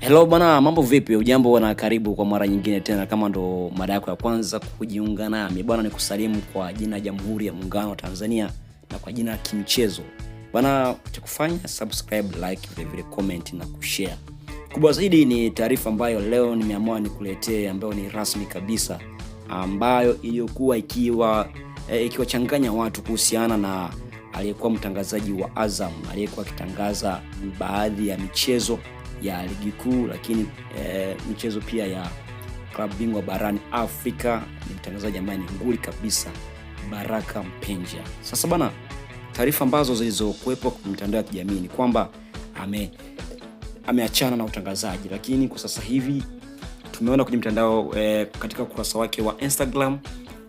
Hello bana, mambo vipi? Ujambo na karibu kwa mara nyingine tena. Kama ndo mara yako ya kwanza kujiunga nami bwana, nikusalimu kwa jina la Jamhuri ya Muungano wa Tanzania na kwa jina la kimchezo. Bana, cha kufanya subscribe, like, vile comment na kushare. Kubwa zaidi ni taarifa ambayo leo nimeamua nikuletee, ambayo ni rasmi kabisa, ambayo iliyokuwa ikiwachanganya watu kuhusiana na aliyekuwa mtangazaji wa Azam aliyekuwa akitangaza baadhi ya michezo ya ligi kuu, lakini michezo pia ya klabu bingwa barani Afrika. Ni mtangazaji ambaye ni nguli kabisa, Baraka Mpenja. Sasa bana, taarifa ambazo zilizokuepo kwa mitandao ya kijamii ni kwamba ameachana na utangazaji, lakini kwa sasa hivi tumeona kwenye mitandao katika ukurasa wake wa Instagram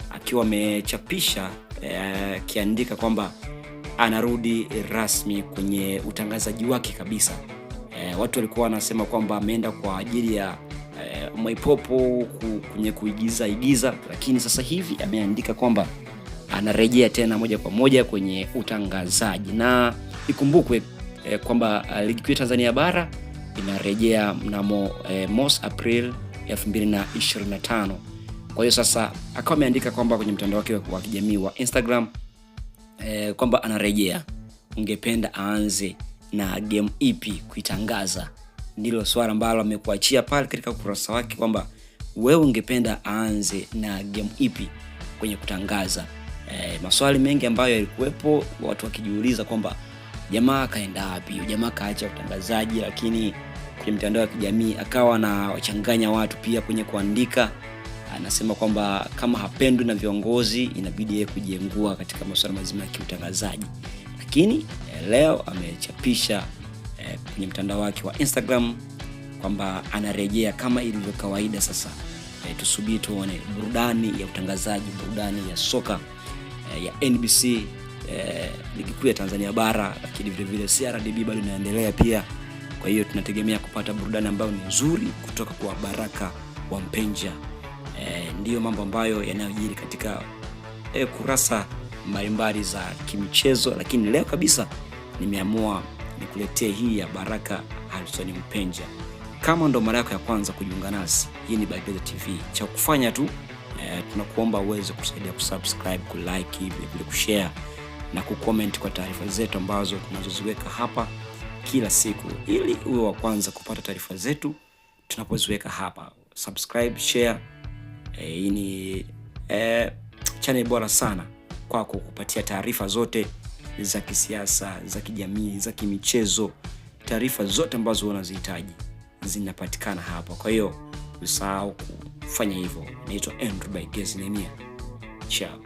akiwa amechapisha kiandika kwamba anarudi rasmi kwenye utangazaji wake kabisa. Watu walikuwa wanasema kwamba ameenda kwa ajili ya maipopo kwenye kuigiza, lakini sasa hivi ameandika kwamba anarejea tena moja kwa moja kwenye utangazaji. Na ikumbukwe kwamba ligi kuu ya Tanzania bara inarejea mnamo mosi April 2025. Kwa hiyo sasa akawa ameandika kwamba kwenye mtandao wake wa kijamii wa Instagram kwamba anarejea. Ungependa aanze na game ipi kuitangaza? Ndilo swali ambalo amekuachia pale katika ukurasa wake kwamba wewe ungependa aanze na game ipi kwenye kutangaza. Maswali mengi ambayo yalikuwepo, watu wakijiuliza kwamba jamaa kaenda wapi, jamaa kaacha utangazaji, lakini kwenye mitandao ya kijamii akawa na wachanganya watu pia kwenye kuandika. Anasema kwamba kama hapendwi na viongozi inabidi yeye kujengua katika masuala mazima ya kiutangazaji. Lakini leo amechapisha kwenye mtandao wake wa Instagram kwamba anarejea kama ilivyo kawaida. Sasa tusubiri tuone burudani ya utangazaji, burudani ya soka ya NBC, ligi kuu ya Tanzania bara, lakini vile vile CRDB bado inaendelea pia. Kwa hiyo tunategemea kupata burudani ambayo ni nzuri kutoka kwa Baraka wa Mpenja. Ndiyo mambo ambayo yanayojiri katika kurasa mbalimbali za kimichezo, lakini leo kabisa nimeamua nikuletee hii ya Baraka Harrison Mpenja. Kama ndo mara yako ya kwanza kujiunga nasi, hii ni Bageza TV. Cha kufanya tu tunakuomba uweze kusaidia kusubscribe, kulike, vile kushare na kucomment kwa taarifa zetu ambazo tunazoziweka hapa kila siku, ili uwe wa kwanza kupata taarifa zetu tunapoziweka hapa. Subscribe, share. Hii ni channel bora sana kwako kupatia taarifa zote za kisiasa, za kijamii, za kimichezo. Taarifa zote ambazo unazihitaji zinapatikana hapa. Kwa hiyo usahau kufanya hivyo. Naitwa Andrew Bageza. Ciao.